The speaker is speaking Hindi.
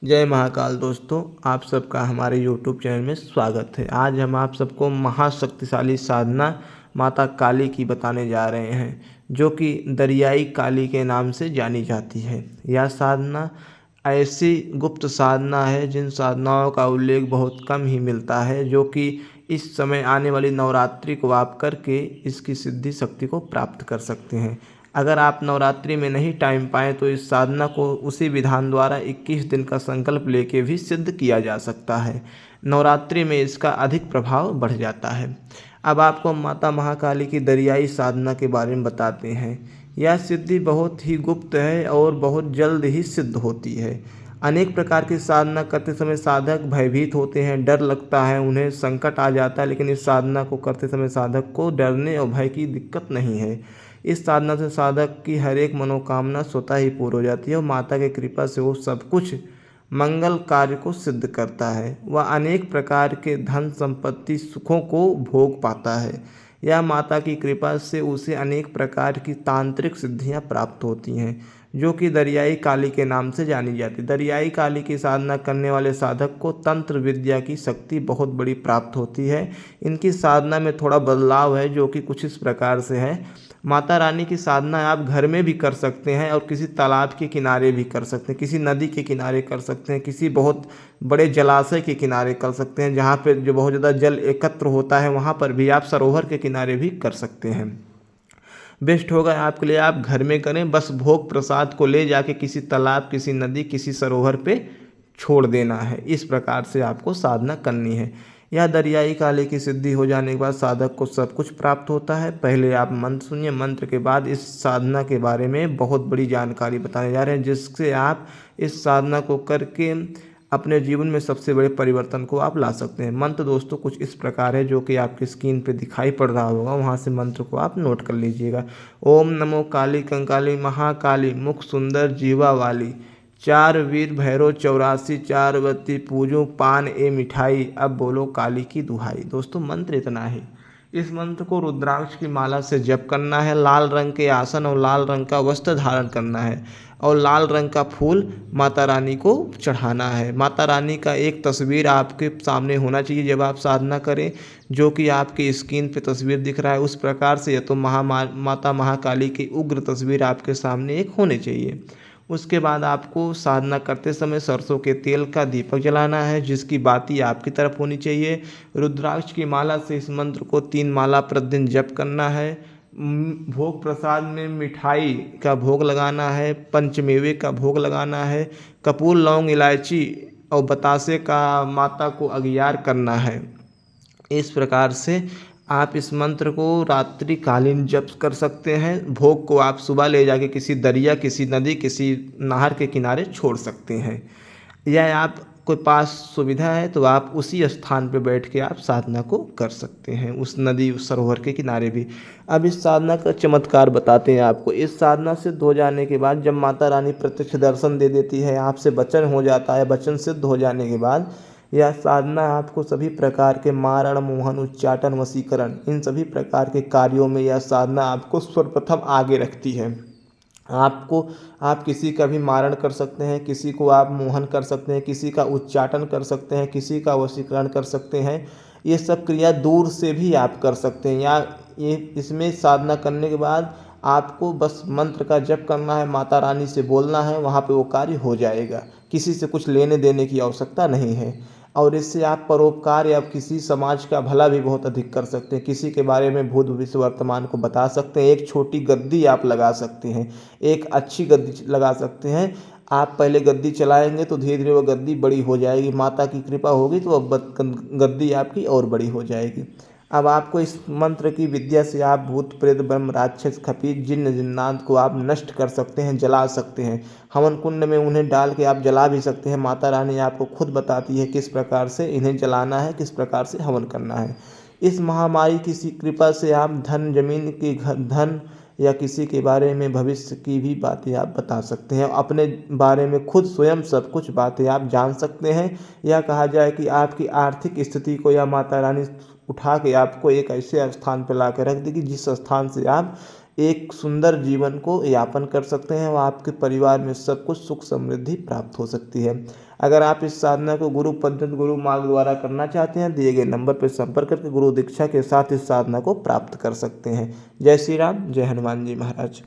जय महाकाल दोस्तों, आप सबका हमारे YouTube चैनल में स्वागत है। आज हम आप सबको महाशक्तिशाली साधना माता काली की बताने जा रहे हैं, जो कि दरियाई काली के नाम से जानी जाती है। यह साधना ऐसी गुप्त साधना है जिन साधनाओं का उल्लेख बहुत कम ही मिलता है, जो कि इस समय आने वाली नवरात्रि को आप करके इसकी सिद्धि शक्ति को प्राप्त कर सकते हैं। अगर आप नवरात्रि में नहीं टाइम पाएँ तो इस साधना को उसी विधान द्वारा 21 दिन का संकल्प लेके भी सिद्ध किया जा सकता है। नवरात्रि में इसका अधिक प्रभाव बढ़ जाता है। अब आपको माता महाकाली की दरियाई साधना के बारे में बताते हैं। यह सिद्धि बहुत ही गुप्त है और बहुत जल्द ही सिद्ध होती है। अनेक प्रकार की साधना करते समय साधक भयभीत होते हैं, डर लगता है, उन्हें संकट आ जाता है, लेकिन इस साधना को करते समय साधक को डरने और भय की दिक्कत नहीं है। इस साधना से साधक की हर एक मनोकामना स्वतः ही पूर्ण हो जाती है और माता की कृपा से वो सब कुछ मंगल कार्य को सिद्ध करता है। वह अनेक प्रकार के धन संपत्ति सुखों को भोग पाता है। यह माता की कृपा से उसे अनेक प्रकार की तांत्रिक सिद्धियां प्राप्त होती हैं, जो कि दरियाई काली के नाम से जानी जाती है। दरियाई काली की साधना करने वाले साधक को तंत्र विद्या की शक्ति बहुत बड़ी प्राप्त होती है। इनकी साधना में थोड़ा बदलाव है, जो कि कुछ इस प्रकार से है। माता रानी की साधना आप घर में भी कर सकते हैं और किसी तालाब के किनारे भी कर सकते हैं, किसी नदी के किनारे कर सकते हैं, किसी बहुत बड़े जलाशय के किनारे कर सकते हैं, जहाँ पे जो बहुत ज़्यादा जल एकत्र होता है वहाँ पर भी, आप सरोवर के किनारे भी कर सकते हैं। बेस्ट होगा आपके लिए आप घर में करें। बस भोग प्रसाद को ले जाके किसी तालाब, किसी नदी, किसी सरोवर पे छोड़ देना है। इस प्रकार से आपको साधना करनी है। यह दरियाई काली की सिद्धि हो जाने के बाद साधक को सब कुछ प्राप्त होता है। पहले आप मंत्र सुनिए, मंत्र के बाद इस साधना के बारे में बहुत बड़ी जानकारी बताने जा रहे हैं, जिससे आप इस साधना को करके अपने जीवन में सबसे बड़े परिवर्तन को आप ला सकते हैं। मंत्र दोस्तों कुछ इस प्रकार है, जो कि आपकी स्क्रीन पे दिखाई पड़ रहा होगा, वहाँ से मंत्र को आप नोट कर लीजिएगा। ओम नमो काली कंकाली महाकाली मुख सुंदर जीवा वाली, चार वीर भैरव 84 चार बत्ती पूजो पान ए मिठाई, अब बोलो काली की दुहाई। दोस्तों मंत्र इतना है। इस मंत्र को रुद्राक्ष की माला से जप करना है। लाल रंग के आसन और लाल रंग का वस्त्र धारण करना है और लाल रंग का फूल माता रानी को चढ़ाना है। माता रानी का एक तस्वीर आपके सामने होना चाहिए जब आप साधना करें, जो कि आपकी स्क्रीन पे तस्वीर दिख रहा है उस प्रकार से, या तो माता महाकाली की उग्र तस्वीर आपके सामने एक होनी चाहिए। उसके बाद आपको साधना करते समय सरसों के तेल का दीपक जलाना है, जिसकी बाती आपकी तरफ होनी चाहिए। रुद्राक्ष की माला से इस मंत्र को 3 माला प्रतिदिन जप करना है। भोग प्रसाद में मिठाई का भोग लगाना है, पंचमेवे का भोग लगाना है, कपूर लौंग इलायची और बतासे का माता को अगियार करना है। इस प्रकार से आप इस मंत्र को रात्रि कालीन जप कर सकते हैं। भोग को आप सुबह ले जाके किसी दरिया, किसी नदी, किसी नहर के किनारे छोड़ सकते हैं, या आप कोई पास सुविधा है तो आप उसी स्थान पर बैठ के आप साधना को कर सकते हैं, उस नदी, उस सरोवर के किनारे भी। अब इस साधना का चमत्कार बताते हैं आपको। इस साधना सिद्ध हो जाने के बाद जब माता रानी प्रत्यक्ष दर्शन दे देती है, आपसे वचन हो जाता है, वचन सिद्ध हो जाने के बाद यह साधना आपको सभी प्रकार के मारण, मोहन, उच्चाटन, वशीकरण, इन सभी प्रकार के कार्यों में यह साधना आपको सर्वप्रथम आगे रखती है। आप किसी का भी मारण कर सकते हैं, किसी को आप मोहन कर सकते हैं, किसी का उच्चाटन कर सकते हैं, किसी का वशीकरण कर सकते हैं। ये सब क्रिया दूर से भी आप कर सकते हैं, या ये इसमें साधना करने के बाद आपको बस मंत्र का जप करना है, माता रानी से बोलना है, वहाँ पे वो कार्य हो जाएगा। किसी से कुछ लेने देने की आवश्यकता नहीं है। और इससे आप परोपकार या किसी समाज का भला भी बहुत अधिक कर सकते हैं। किसी के बारे में भूत भविष्य वर्तमान को बता सकते हैं। एक छोटी गद्दी आप लगा सकते हैं, एक अच्छी गद्दी लगा सकते हैं। आप पहले गद्दी चलाएंगे तो धीरे धीरे वो गद्दी बड़ी हो जाएगी। माता की कृपा होगी तो अब गद्दी आपकी और बड़ी हो जाएगी। अब आपको इस मंत्र की विद्या से आप भूत प्रेत ब्रह्म राक्षस खपीर जिन्न जिन्नात को आप नष्ट कर सकते हैं, जला सकते हैं। हवन कुंड में उन्हें डाल के आप जला भी सकते हैं। माता रानी आपको खुद बताती है किस प्रकार से इन्हें जलाना है, किस प्रकार से हवन करना है। इस महामारी की कृपा से आप धन, जमीन की धन या किसी के बारे में भविष्य की भी बातें आप बता सकते हैं। अपने बारे में खुद स्वयं सब कुछ बातें आप जान सकते हैं। यह कहा जाए कि आपकी आर्थिक स्थिति को या माता रानी उठा के आपको एक ऐसे स्थान पर ला कर रख देगी जिस स्थान से आप एक सुंदर जीवन को यापन कर सकते हैं और आपके परिवार में सब कुछ सुख समृद्धि प्राप्त हो सकती है। अगर आप इस साधना को गुरु पद्धति गुरु मार्ग द्वारा करना चाहते हैं, दिए गए नंबर पर संपर्क करके गुरु दीक्षा के साथ इस साधना को प्राप्त कर सकते हैं। जय श्री राम, जय हनुमान जी महाराज।